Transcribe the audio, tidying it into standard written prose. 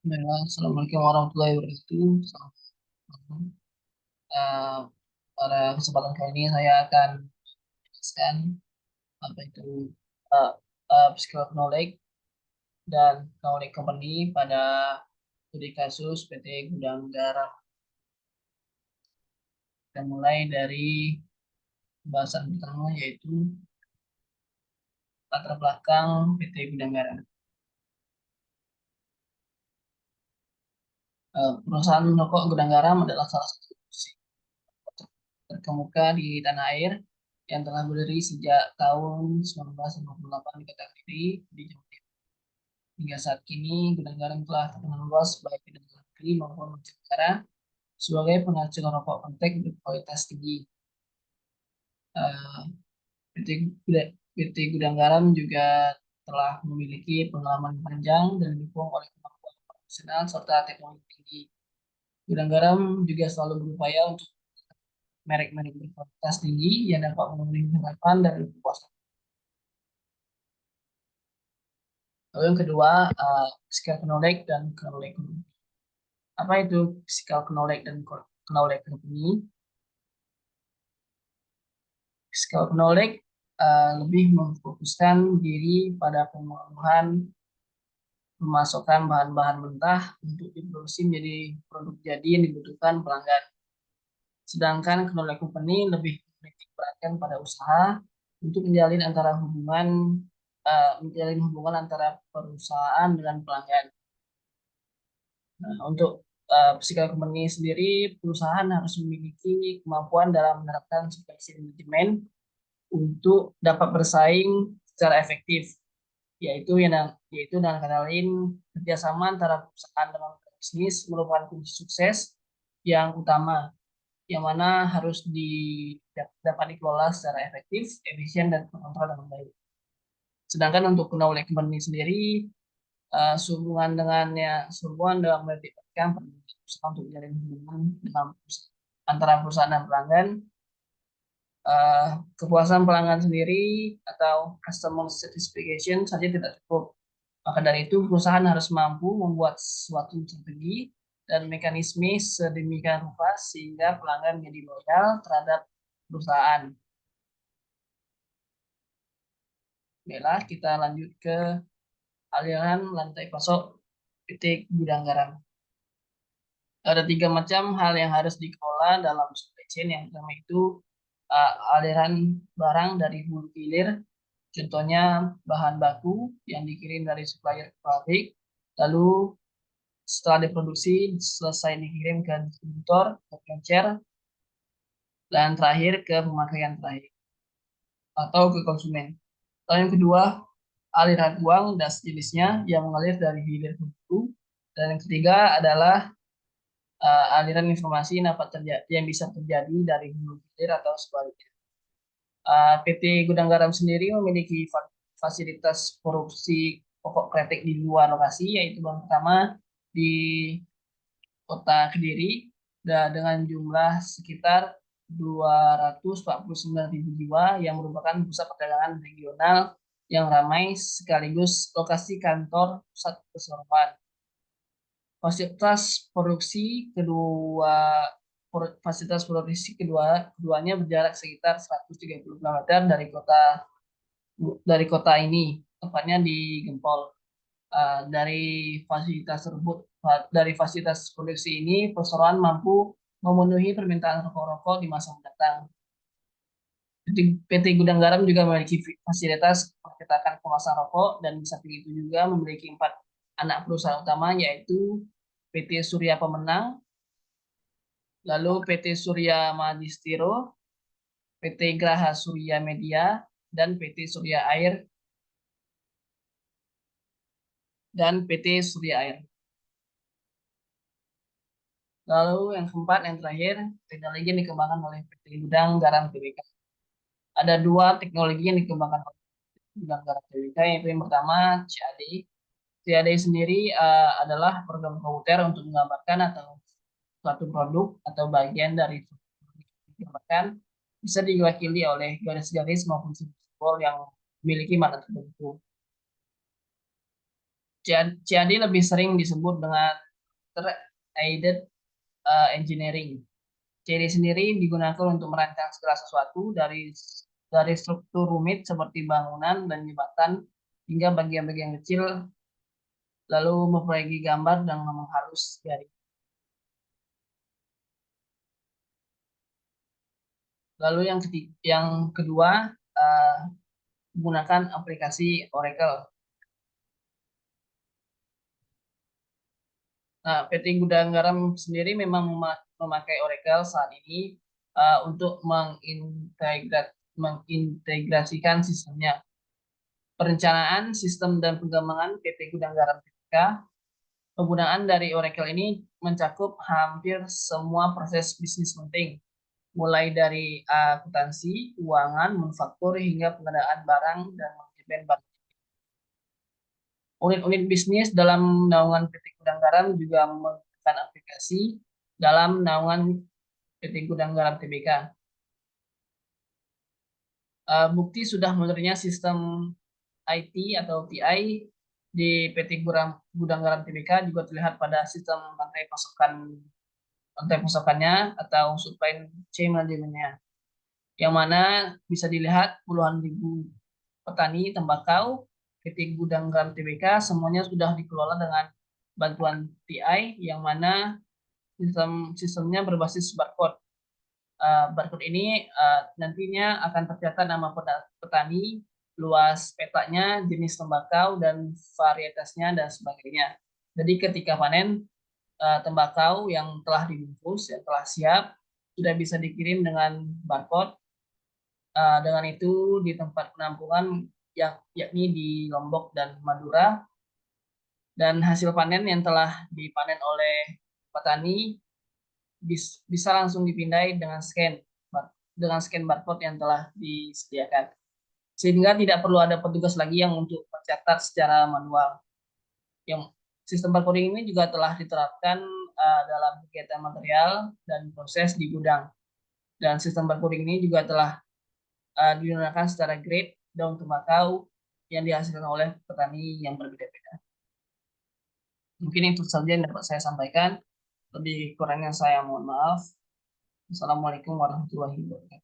Baiklah, Assalamualaikum warahmatullahi wabarakatuh. Selamat malam. Eh, Pada kesempatan kali ini saya akan menjelaskan apa itu uh, psychological knowledge dan knowledge company pada studi kasus PT Gudang Garam. Kita mulai dari pembahasan pertama yaitu latar belakang PT Gudang Garam. Perusahaan rokok Gudang Garam adalah salah satu terkemuka di tanah air yang telah berdiri sejak tahun 1958 di Kota Kediri di Jawa Timur. Hingga saat kini, Gudang Garam telah terkenal luas baik di dalam negeri maupun mancanegara sebagai penghasil rokok kontek berkualitas tinggi. Eh, PT, PT Gudang Garam juga telah memiliki pengalaman panjang dan didukung oleh kemampuan profesional serta teknologi tinggi. Gudang Garam juga selalu berupaya untuk merek-merek berkualitas tinggi yang dapat memenuhi harapan dan kepuasan. Lalu yang kedua, skill knowledge dan knowledge. Apa itu skill knowledge dan knowledge company? Skill knowledge lebih memfokuskan diri pada pengolahan memasukkan bahan-bahan mentah untuk diproduksi menjadi produk jadi yang dibutuhkan pelanggan. Sedangkan knowledge company lebih menitik beratkan pada usaha untuk menjalin hubungan antara perusahaan dengan pelanggan. Nah, untuk psikolog company sendiri, perusahaan harus memiliki kemampuan dalam menerapkan supply chain management untuk dapat bersaing secara efektif, yaitu dengan kata lain kerjasama antara perusahaan dengan bisnis merupakan kunci sukses yang utama, yang mana harus dapat dikelola secara efektif, efisien, dan terkontrol dengan baik. Sedangkan untuk knowledge company sendiri, sehubungan dengan melibatkan perusahaan untuk menjalin hubungan dengan antara perusahaan dan pelanggan, eh, kepuasan pelanggan sendiri atau customer satisfaction saja tidak cukup. Maka dari itu perusahaan harus mampu membuat suatu strategi dan mekanisme sedemikian rupa sehingga pelanggan menjadi loyal terhadap perusahaan. Baiklah, kita lanjut ke aliran lantai pasok titik gudang garam. Ada tiga macam hal yang harus dikelola dalam supply chain. Yang pertama itu aliran barang dari hulu ke hilir, contohnya bahan baku yang dikirim dari supplier ke pabrik, lalu setelah diproduksi selesai dikirim ke distributor, ke pengecer, dan terakhir ke pemakaian terakhir atau ke konsumen. Lalu yang kedua, aliran uang dan sejenisnya yang mengalir dari hilir ke hulu. Dan yang ketiga adalah aliran informasi yang bisa terjadi dari hulu ke hilir atau sebaliknya. PT Gudang Garam sendiri memiliki fasilitas produksi pokok kretek di luar lokasi, yaitu yang pertama di Kota Kediri dengan jumlah sekitar 249.000 jiwa yang merupakan pusat perdagangan regional yang ramai sekaligus lokasi kantor pusat perseroan. Fasilitas produksi kedua fasilitas produksi keduanya berjarak sekitar 130 km dari kota ini, tepatnya di Gempol. Dari fasilitas produksi ini, perseroan mampu memenuhi permintaan rokok-rokok di masa mendatang. PT Gudang Garam juga memiliki fasilitas percetakan kemasan rokok dan di samping itu juga memiliki 4 anak perusahaan utama, yaitu PT Surya Pemenang, lalu PT Surya Madistiro, PT Graha Surya Media, dan PT Surya Air dan PT Surya Air. Lalu yang keempat, yang terakhir, teknologi yang dikembangkan oleh PT Gudang Garam Tbk. Ada 2 teknologi yang dikembangkan oleh Gudang Garam Tbk, yaitu yang pertama CAD. CAD sendiri adalah program komputer untuk menggambarkan atau suatu produk atau bagian dari digambarkan bisa diwakili oleh garis-garis maupun simbol yang memiliki makna tertentu. CAD lebih sering disebut dengan Computer Aided Engineering. CAD sendiri digunakan untuk merancang segala sesuatu dari struktur rumit seperti bangunan dan jembatan hingga bagian-bagian kecil, lalu memproyeksi gambar dan menghalus garis. Lalu yang kedua, uh, menggunakan aplikasi Oracle. Nah, PT Gudang Garam sendiri memang memakai Oracle saat ini untuk mengintegrasikan sistemnya. Perencanaan, sistem, dan pengembangan PT Gudang Garam Tbk. Penggunaan dari Oracle ini mencakup hampir semua proses bisnis penting, mulai dari akuntansi, keuangan, manufaktur, hingga pengadaan barang dan manajemen barang. Unit-unit bisnis dalam naungan PT Gudang Garam juga menggunakan aplikasi dalam naungan PT Gudang Garam Tbk. Bukti sudah mudahnya sistem IT atau TI di PT Gudang Garam Tbk juga terlihat pada sistem rantai pasokannya atau supply chain manajemennya, yang mana bisa dilihat puluhan ribu petani tembakau PT Gudang Garam Tbk semuanya sudah dikelola dengan bantuan TI, yang mana sistemnya berbasis barcode. Barcode ini nantinya akan tercatat nama petani, luas petanya, jenis tembakau, dan varietasnya, dan sebagainya. Jadi ketika panen, tembakau yang telah dibungkus, yang telah siap, sudah bisa dikirim dengan barcode. Dengan itu di tempat penampungan, yakni di Lombok dan Madura, dan hasil panen yang telah dipanen oleh petani bisa langsung dipindai dengan scan barcode yang telah disediakan, sehingga tidak perlu ada petugas lagi yang untuk mencatat secara manual. Yang sistem barcoding ini juga telah diterapkan dalam kegiatan material dan proses di gudang, dan sistem barcoding ini juga telah digunakan secara grade daun tembakau yang dihasilkan oleh petani yang berbeda-beda. Mungkin itu saja yang dapat saya sampaikan. Lebih kurangnya saya mohon maaf. Assalamualaikum warahmatullahi wabarakatuh.